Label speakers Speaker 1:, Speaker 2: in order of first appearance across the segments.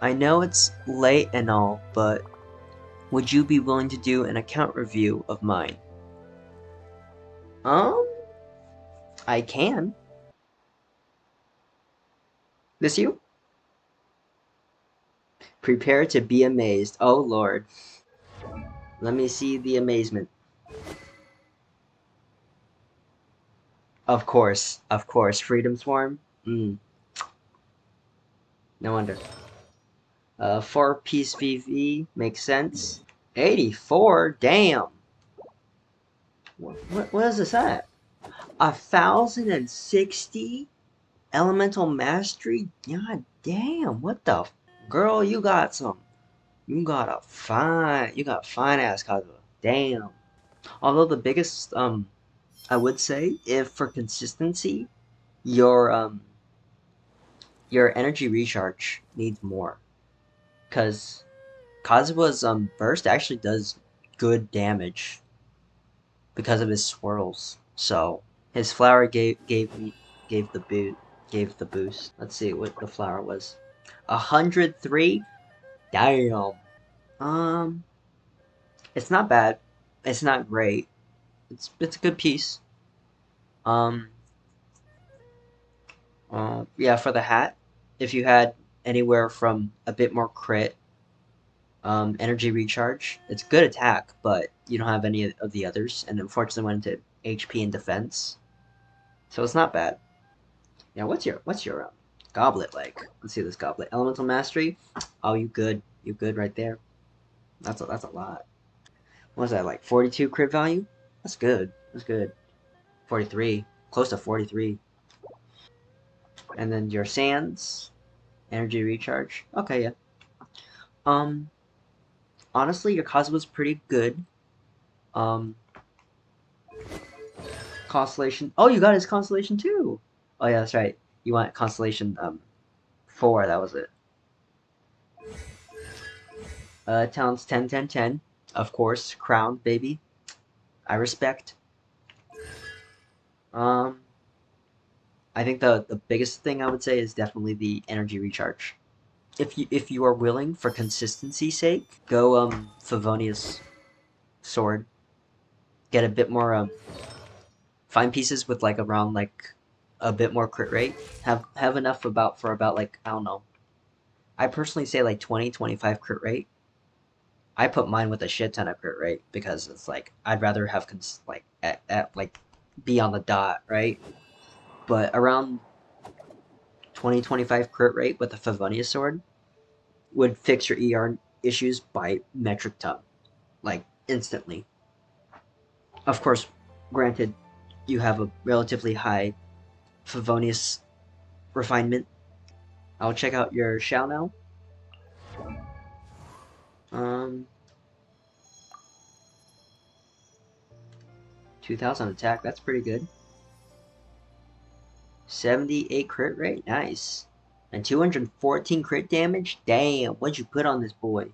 Speaker 1: I know it's late and all, but would you be willing to do an account review of mine? Um, I can. This you? Prepare to be amazed. Oh lord. Let me see the amazement. Of course. Freedom Swarm? No wonder. 4-piece VV makes sense. 84? Damn. What is this at? 1,060? Elemental Mastery? God damn, what the girl, you got some. You got fine ass Kazuha. Damn. Although the biggest, I would say, if for consistency, your, your energy recharge needs more. Because Kazuha's, burst actually does good damage because of his swirls. So, his flower gave the boost. Let's see what the flower was. 103? Damn. Um, it's not bad. It's not great. It's a good piece. Um, yeah, for the hat, if you had anywhere from a bit more crit, energy recharge, it's good attack, but you don't have any of the others, and unfortunately went into HP and defense, so it's not bad. Yeah, what's your goblet like? Let's see this goblet. Elemental mastery. Oh, you good right there. That's a lot. What was that like? 42 crit value? That's good. That's good. 43, close to 43. And then your sands, energy recharge. Okay, yeah. Um, honestly, your Kazuha's pretty good. Um, constellation. Oh, you got his constellation too. Oh yeah, that's right. You want constellation 4. That was it. Talents 10, 10, 10. Of course, crown baby. I respect. Um, I think the biggest thing I would say is definitely the energy recharge. If you are willing for consistency's sake, go Favonia's sword. Get a bit more find pieces with like around like a bit more crit rate. Have enough about like I don't know. I personally say like 20-25 crit rate. I put mine with a shit ton of crit rate because it's like I'd rather have like at like be on the dot, right? But around 20-25 crit rate with a Favonia sword would fix your ER issues by metric ton, like instantly. Of course, granted, you have a relatively high Favonius refinement. I'll check out your Xiao now. Um, 2,000 attack, that's pretty good. 78 crit rate, nice. And 214 crit damage? Damn, what'd you put on this boy?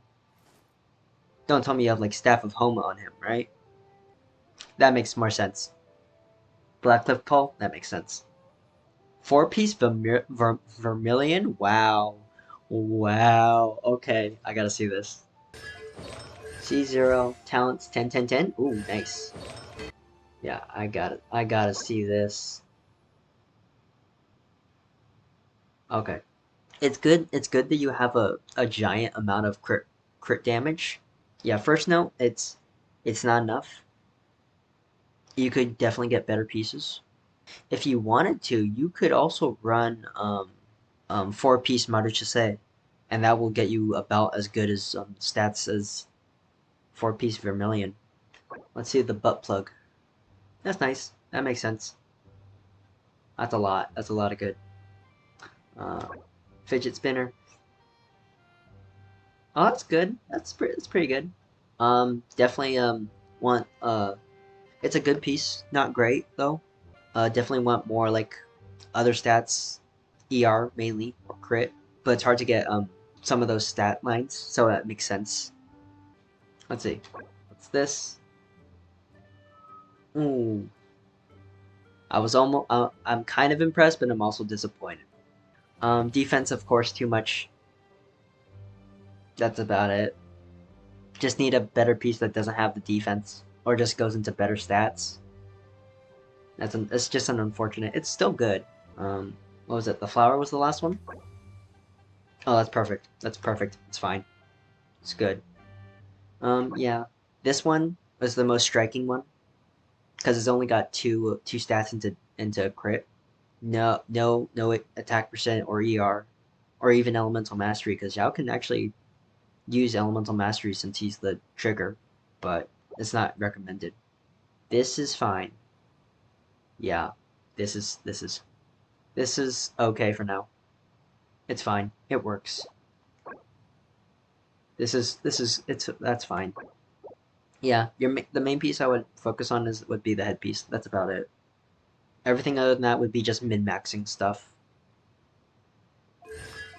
Speaker 1: Don't tell me you have like Staff of Homa on him, right? That makes more sense. Blackcliff Pole? That makes sense. 4-piece Vermilion? Wow. Wow. Okay, I gotta see this. C0, talents 10, 10, 10. Ooh, nice. Yeah, I got it. I gotta see this. Okay. It's good that you have a giant amount of crit damage. Yeah, first note, it's not enough. You could definitely get better pieces. If you wanted to, you could also run 4-piece Maruchase, and that will get you about as good as stats as 4-piece Vermilion. Let's see the butt plug. That's nice. That makes sense. That's a lot. That's a lot of good. Uh, fidget spinner. Oh, that's good. That's pretty good. Definitely want it's a good piece. Not great though. Definitely want more like other stats, ER mainly or crit, but it's hard to get some of those stat lines, so that makes sense. Let's see. What's this? Ooh, I was almost. I'm kind of impressed, but I'm also disappointed. Defense, of course, too much. That's about it. Just need a better piece that doesn't have the defense, or just goes into better stats. It's just an unfortunate. It's still good. What was it? The flower was the last one? Oh, that's perfect. That's perfect. It's fine. It's good. Yeah. This one was the most striking one because it's only got two stats into crit. No attack percent or ER, or even elemental mastery, because Xiao can actually use elemental mastery since he's the trigger, but it's not recommended. This is fine. Yeah. This is okay for now. It's fine. It works. That's fine. Yeah, the main piece I would focus on would be the headpiece. That's about it. Everything other than that would be just min-maxing stuff.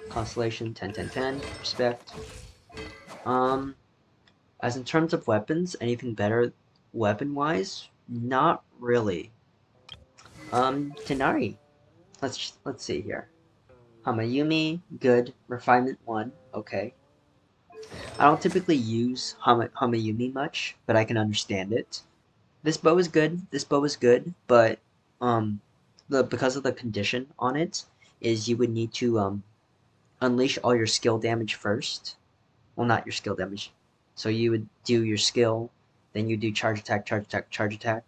Speaker 1: Constellation 10 10 10. Respect. Um, as in terms of weapons, anything better weapon-wise? Not really. Tighnari. Let's see here. Hamayumi, good. Refinement 1, okay. I don't typically use Hamayumi much, but I can understand it. This bow is good. This bow is good, but um, because of the condition on it, is you would need to unleash all your skill damage first. Well, not your skill damage. So you would do your skill, then you do charge attack, charge attack, charge attack,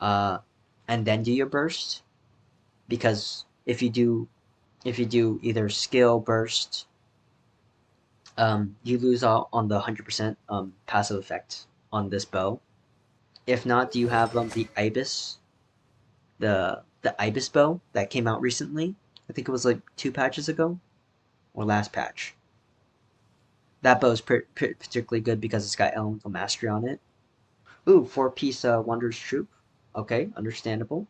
Speaker 1: uh, and then do your burst. Because if you do either skill burst, you lose out on the 100% passive effect on this bow. If not, do you have the ibis, the ibis bow that came out recently? I think it was like 2 patches ago, or last patch. That bow is particularly good because it's got elemental mastery on it. Ooh, 4-piece Wanderer's Troop. Okay, understandable.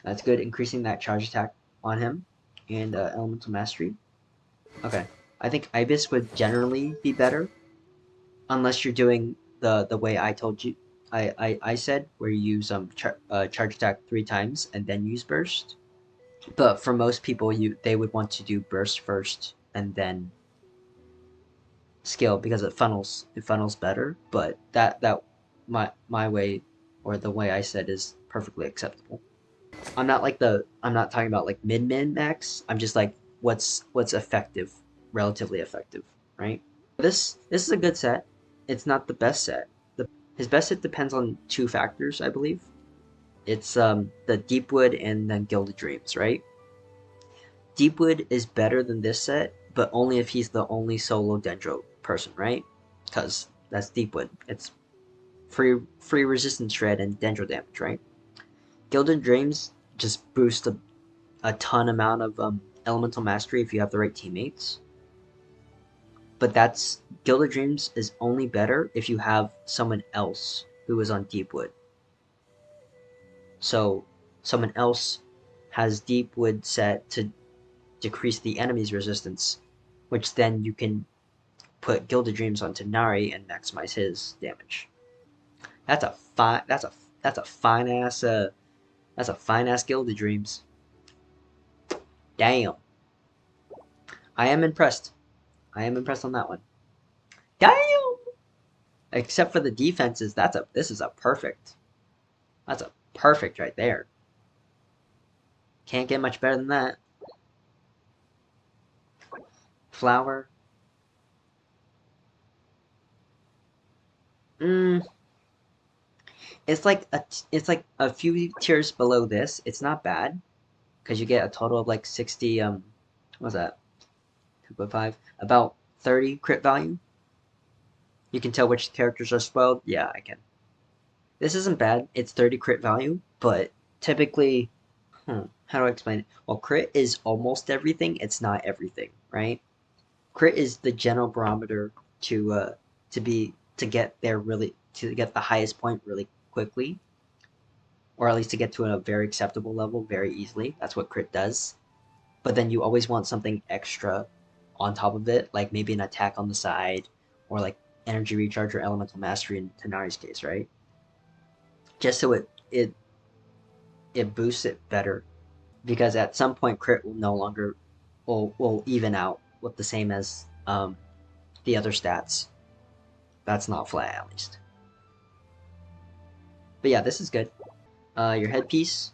Speaker 1: That's good, increasing that charge attack on him, and elemental mastery. Okay, I think ibis would generally be better, unless you're doing the way I told you. I said, where you use charge attack 3 times and then use burst. But for most people, they would want to do burst first and then skill, because it funnels better. But that my way, or the way I said, is perfectly acceptable. I'm not talking about like min max. I'm just like what's effective, relatively effective, right? This is a good set. It's not the best set. His best set depends on 2 factors, I believe. It's the Deepwood and then Gilded Dreams, right? Deepwood is better than this set, but only if he's the only solo Dendro person, right? Because that's Deepwood. It's free resistance shred and Dendro damage, right? Gilded Dreams just boost a ton amount of elemental mastery if you have the right teammates. But that's Gilded Dreams is only better if you have someone else who is on Deepwood. So someone else has Deepwood set to decrease the enemy's resistance, which then you can put Gilded Dreams on Tighnari and maximize his damage. That's a fine. That's a fine ass. That's a fine ass Gilded Dreams. Damn. I am impressed. I am impressed on that one. Damn. Except for the defenses, this is a perfect. That's a perfect right there. Can't get much better than that. Flower. Mm, it's like a few tiers below this. It's not bad because you get a total of like 60. What's that? 2.5. About 30 crit value. You can tell which characters are spoiled. Yeah, I can. This isn't bad. It's 30 crit value, but typically, how do I explain it? Well, crit is almost everything. It's not everything, right? Crit is the general barometer to get the highest point really quickly, or at least to get to a very acceptable level very easily. That's what crit does. But then you always want something extra on top of it, like maybe an attack on the side, or like energy recharge or elemental mastery in Tighnari's case, right? Just so it boosts it better, because at some point crit will no longer will even out with the same as the other stats. That's not flat, at least. But yeah, this is good. Your headpiece.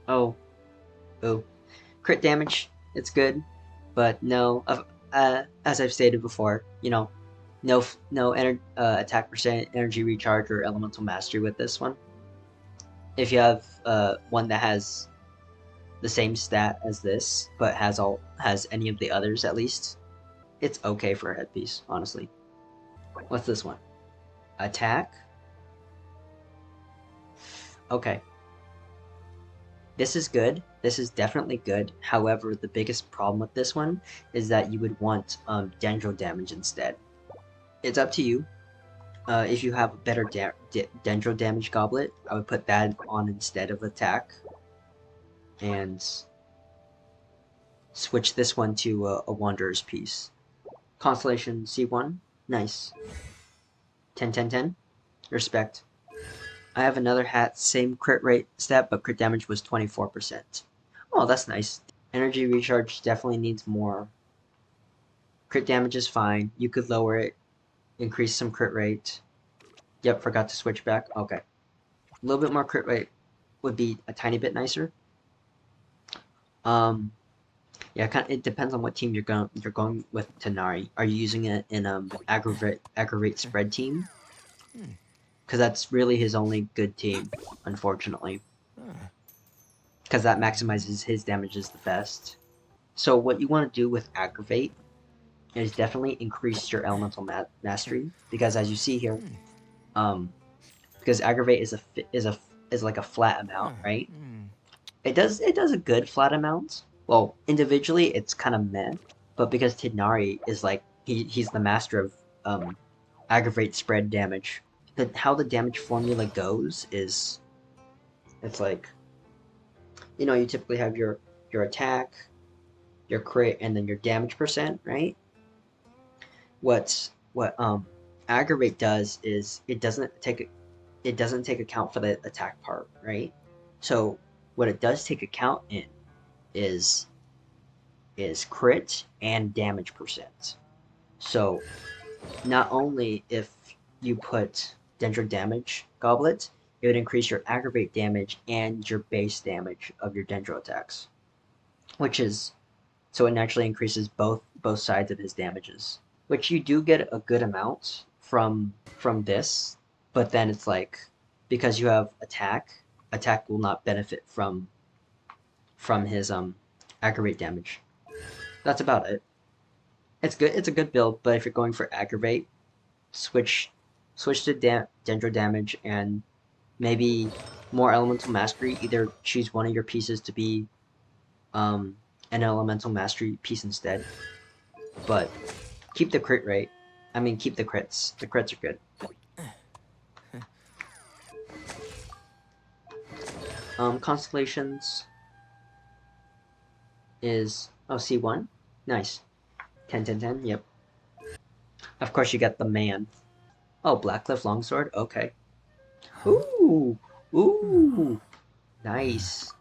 Speaker 1: Oh, oh. Crit damage, it's good. But no, as I've stated before, you know, no attack percent, energy recharge, or elemental mastery with this one. If you have one that has the same stat as this, but has any of the others at least, it's okay for a headpiece, honestly. What's this one? Attack? Okay. This is good. This is definitely good. However, the biggest problem with this one is that you would want dendro damage instead. It's up to you. If you have a better dendro damage goblet, I would put that on instead of attack. And switch this one to a Wanderer's Piece. Constellation C1. Nice. 10, 10, 10. Respect. I have another hat, same crit rate stat, but crit damage was 24%. Oh, that's nice. Energy recharge definitely needs more. Crit damage is fine. You could lower it, increase some crit rate. Yep, forgot to switch back. Okay. A little bit more crit rate would be a tiny bit nicer. Yeah, it depends on what team you're going with Tighnari. Are you using it in aggravate spread team? Because that's really his only good team, unfortunately. Because that maximizes his damages the best. So what you want to do with aggravate is definitely increase your elemental mastery, because as you see here, because aggravate is like a flat amount, right? It does a good flat amount. Well, individually it's kind of meh, but because Tighnari is like he's the master of aggravate spread damage. How the damage formula goes is it's like, you know, you typically have your attack, your crit, and then your damage percent, right? What aggravate does is it doesn't take account for the attack part, right? So what it does take account in is crit and damage percent. So not only if you put dendro damage goblet, it would increase your aggravate damage and your base damage of your dendro attacks, which is so it naturally increases both sides of his damages, which you do get a good amount from this, but then it's like because you have attack will not benefit from his aggravate damage. That's about it. It's good. It's a good build, but if you're going for aggravate, switch to dendro damage and maybe more elemental mastery. Either choose one of your pieces to be an elemental mastery piece instead, but keep the crit rate. I mean, keep the crits. The crits are good. Constellations is C1. Nice. 10, 10, 10. Yep. Of course, you get the man. Oh, Blackcliff Longsword. Okay. Ooh, ooh, nice.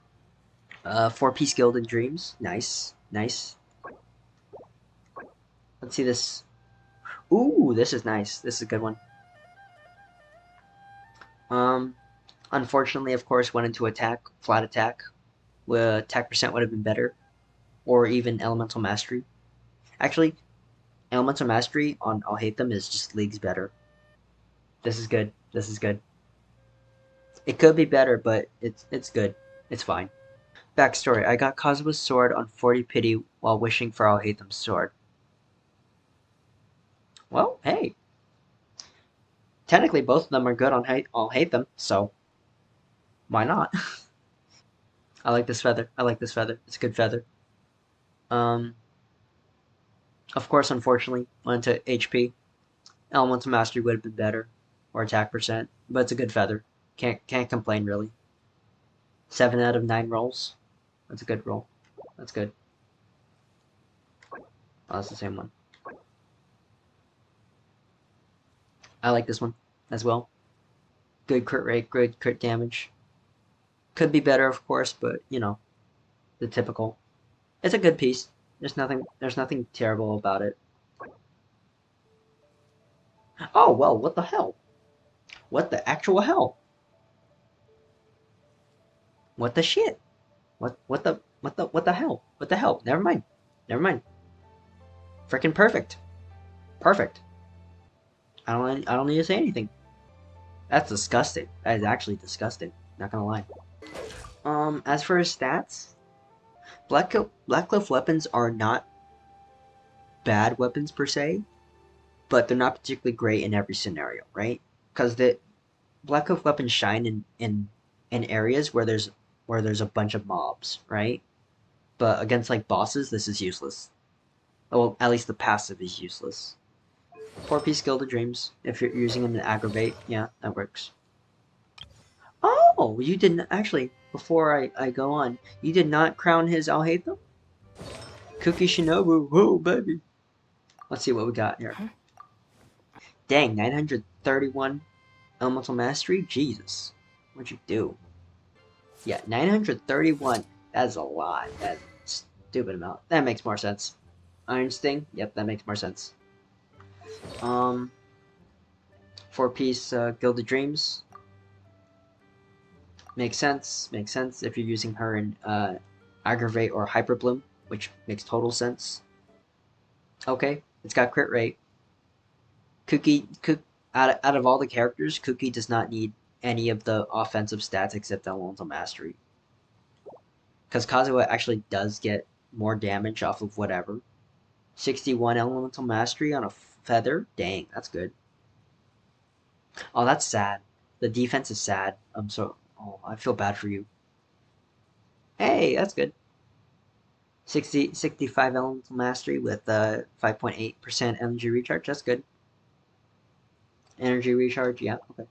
Speaker 1: 4-piece Gilded Dreams. Nice, nice. Let's see this. Ooh, this is nice. This is a good one. Unfortunately, of course, went into flat attack. Attack percent would have been better, or even Elemental Mastery. Actually, Elemental Mastery on Alhaitham is just leagues better. This is good. This is good. It could be better, but it's good. It's fine. Backstory: I got Kazuha's sword on 40 pity while wishing for Alhaitham's sword. Well, hey. Technically, both of them are good on Alhaitham, so why not? I like this feather. I like this feather. It's a good feather. Um, of course, unfortunately, went to HP. Elemental Mastery would have been better, or attack percent, but it's a good feather. Can't complain really. 7 out of 9 rolls. That's a good roll. That's good. Oh, that's the same one. I like this one as well. Good crit rate, good crit damage. Could be better, of course, but you know, the typical. It's a good piece. There's nothing terrible about it. Oh, well, what the hell? What the actual hell? What the shit? What the hell? What the hell? Never mind. Never mind. Freaking perfect. Perfect. I don't need to say anything. That's disgusting. That is actually disgusting. Not gonna lie. As for his stats, Black Cliff weapons are not bad weapons per se, but they're not particularly great in every scenario, right? Because the Black Cliff weapons shine in areas where there's a bunch of mobs, right? But against like bosses, this is useless. Well, at least the passive is useless. 4-piece Gilded Dreams. If you're using them to aggravate, yeah, that works. Oh, you didn't actually. Before I go on, you did not crown his Alhaitham? Kuki Shinobu, whoa, baby. Let's see what we got here. Dang, 931 Elemental Mastery? Jesus. What'd you do? Yeah, 931. That's a lot. That's a stupid amount. That makes more sense. Iron Sting? Yep, that makes more sense. 4-piece Gilded Dreams. Makes sense. Makes sense if you're using her in Aggravate or Hyper Bloom, which makes total sense. Okay, it's got crit rate. Out of all the characters, Kuki does not need any of the offensive stats except Elemental Mastery. Because Kazuha actually does get more damage off of whatever. 61 Elemental Mastery on a feather? Dang, that's good. Oh, that's sad. The defense is sad. Oh, I feel bad for you. Hey, that's good. 65 Elemental Mastery with 5.8% energy recharge. That's good. Energy recharge, yeah, okay.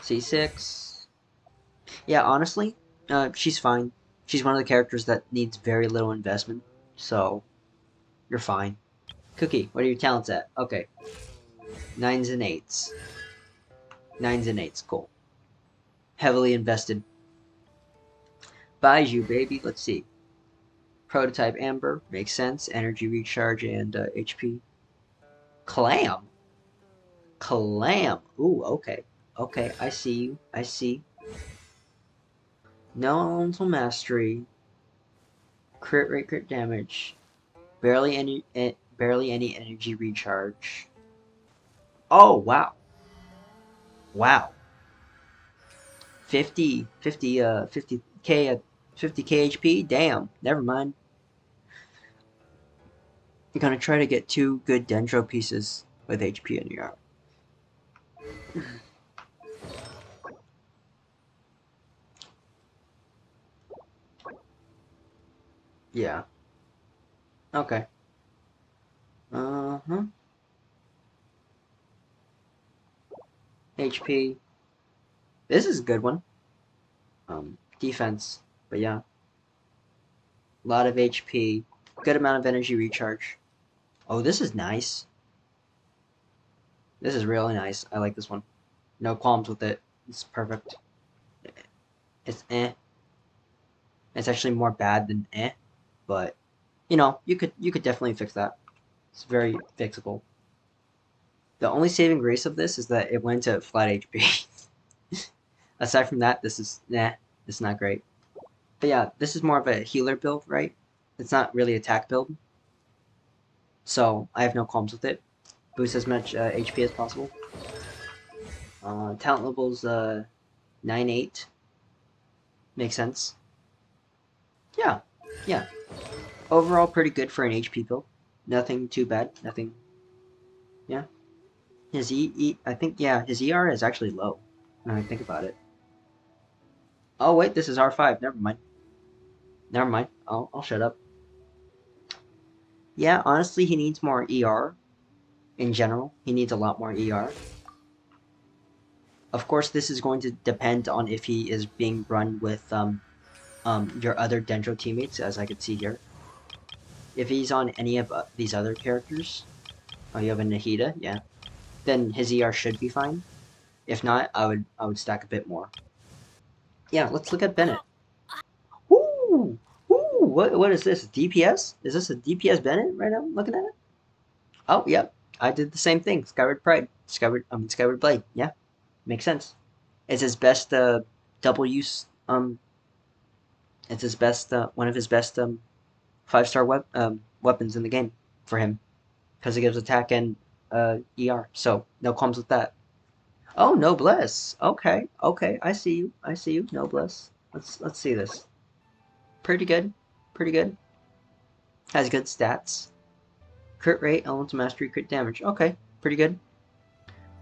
Speaker 1: C6. Yeah, honestly, she's fine. She's one of the characters that needs very little investment, so you're fine. Cookie, what are your talents at? Okay. 9s and 8s. 9s and 8s, cool. Heavily invested. Baizhu, baby, let's see. Prototype Amber, makes sense. Energy recharge and HP. Clam? Clam. Ooh, okay. Okay, I see you. I see. No elemental mastery. Crit rate, crit damage. Barely any energy recharge. Oh, wow. Wow. 50k 50k HP? Damn. Never mind. I'm gonna try to get 2 good Dendro pieces with HP in your arm. Yeah. Okay. Uh-huh. HP. This is a good one. Defense. But yeah. A lot of HP. Good amount of energy recharge. Oh, this is nice. This is really nice. I like this one. No qualms with it. It's perfect. It's eh. It's actually more bad than eh. But you could definitely fix that. It's very fixable. The only saving grace of this is that it went to flat HP. Aside from that, this is nah. It's not great. But yeah, this is more of a healer build, right? It's not really attack build. So I have no qualms with it. Boost as much HP as possible. Talent levels 9-8. Makes sense. Yeah, yeah. Overall, pretty good for an HP build. Nothing too bad. Nothing. Yeah. His I think yeah, his ER is actually low. When I think about it. Oh wait, this is R5. Never mind. Never mind. I'll shut up. Yeah, honestly, he needs more ER. In general, he needs a lot more ER. Of course, this is going to depend on if he is being run with your other Dendro teammates, as I can see here. If he's on any of these other characters, oh, you have a Nahida, yeah, then his ER should be fine. If not, I would stack a bit more. Yeah, let's look at Bennett. Ooh, ooh, what is this? DPS? Is this a DPS Bennett right now? I'm looking at it. Oh, yep. I did the same thing. Skyward Pride. Skyward Blade. Yeah, makes sense. It's his best double use. It's his best one of his best 5-star weapons in the game for him because it gives attack and ER. So no qualms with that. Oh, Noblesse. Okay, okay. I see you. I see you. Noblesse. Let's see this. Pretty good. Pretty good. Has good stats. Crit rate, elemental mastery, crit damage. Okay, pretty good.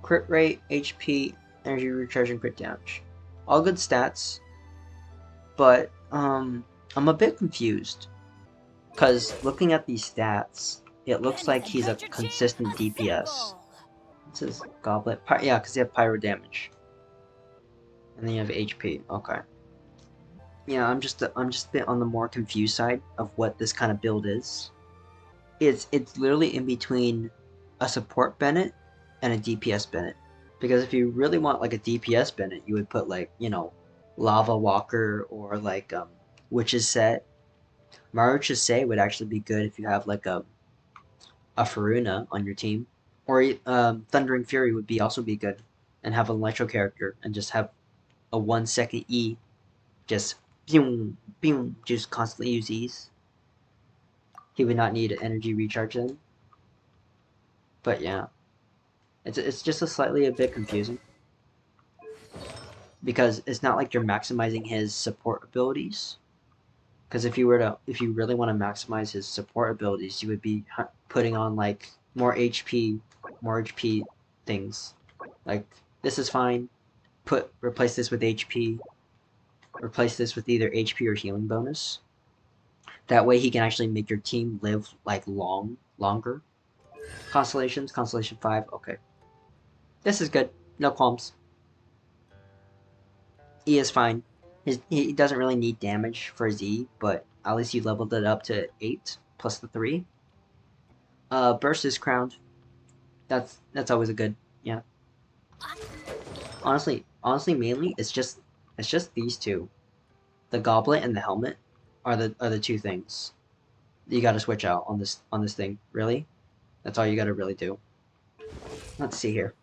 Speaker 1: Crit rate, HP, energy recharge, and crit damage. All good stats, but I'm a bit confused because looking at these stats, it looks like he's a consistent DPS. This is Goblet. Yeah, because you have pyro damage, and then you have HP. Okay. Yeah, I'm just a bit on the more confused side of what this kind of build is. It's literally in between a support Bennett and a DPS Bennett. Because if you really want like a DPS Bennett, you would put like, Lava Walker or like Witch's Set. Maru Chisei would actually be good if you have like a Faruna on your team. Or Thundering Fury would be also be good. And have a Electro character and just have a 1 second E. Just boom, boom, just constantly use E's. He would not need an energy recharge then. But yeah. It's just a bit confusing. Because it's not like you're maximizing his support abilities. Because if you really want to maximize his support abilities, you would be putting on like more HP things. Like this is fine. Replace this with HP. Replace this with either HP or healing bonus. That way he can actually make your team live like longer. Constellation 5. Okay, this is good. No qualms. E is fine. He doesn't really need damage for his E, but at least you leveled it up to 8 plus the 3. Burst is crowned. That's always a good, yeah. Honestly, mainly it's just these two. The goblet and the helmet are the two things you got to switch out on this thing. Really, that's all you got to really do. Let's see here.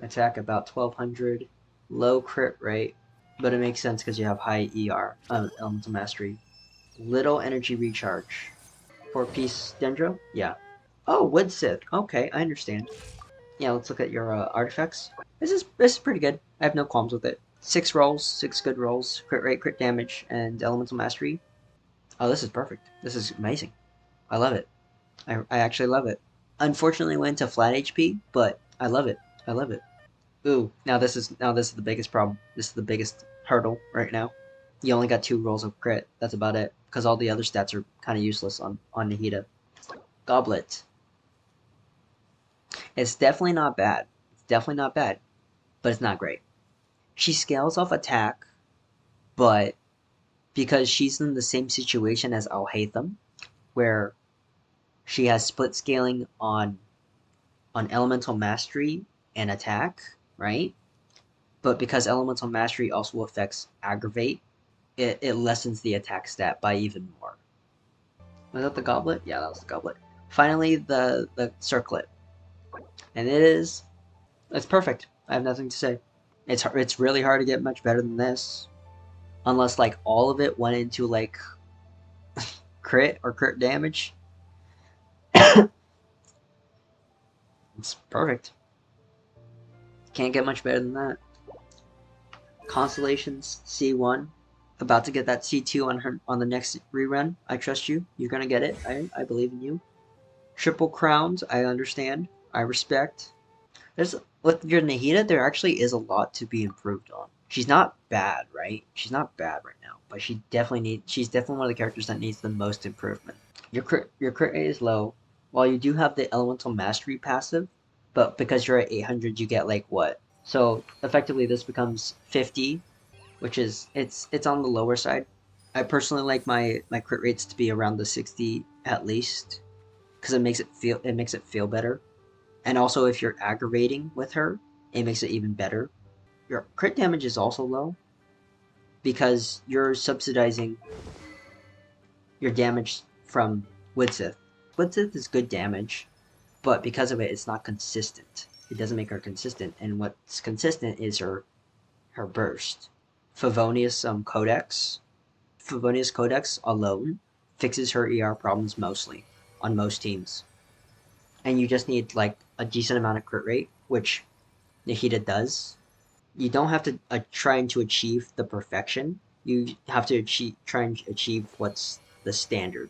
Speaker 1: Attack about 1200, low crit rate, but it makes sense because you have high ER, elemental mastery. Little energy recharge. 4-piece Dendro? Yeah. Oh, Wood Sith. Okay, I understand. Yeah, let's look at your artifacts. This is pretty good. I have no qualms with it. 6 rolls, 6 good rolls, crit rate, crit damage, and elemental mastery. Oh, this is perfect. This is amazing. I love it. I actually love it. Unfortunately, went to flat HP, but I love it. I love it. Ooh, now this is the biggest problem. This is the biggest hurdle right now. You only got 2 rolls of crit. That's about it. Because all the other stats are kind of useless on Nahida. Goblet. It's definitely not bad. It's definitely not bad. But it's not great. She scales off attack, but because she's in the same situation as Alhaitham, where she has split scaling on elemental mastery and attack, right? But because elemental mastery also affects aggravate, it lessens the attack stat by even more. Was that the goblet? Yeah, that was the goblet. Finally, the circlet. And it's perfect. I have nothing to say. It's really hard to get much better than this. Unless like all of it went into like crit or crit damage. It's perfect. Can't get much better than that. Constellations C1. About to get that C2 on the next rerun. I trust you. You're gonna get it. I believe in you. Triple crowns. I understand. I respect. With your Nahida, there actually is a lot to be improved on. She's not bad, right? She's not bad right now, but she's definitely one of the characters that needs the most improvement. Your crit rate is low. While you do have the elemental mastery passive, but because you're at 800, you get like what? So effectively, this becomes 50, which is it's on the lower side. I personally like my crit rates to be around the 60 at least, because it makes it feel better. And also, if you're aggravating with her, it makes it even better. Your crit damage is also low because you're subsidizing your damage from Widsith. Widsith is good damage, but because of it, it's not consistent. It doesn't make her consistent, and what's consistent is her burst. Favonius Codex. Favonius Codex alone fixes her ER problems mostly on most teams, and you just need like a decent amount of crit rate, which Nahida does. You don't have to try to achieve the perfection. You have to try and achieve what's the standard.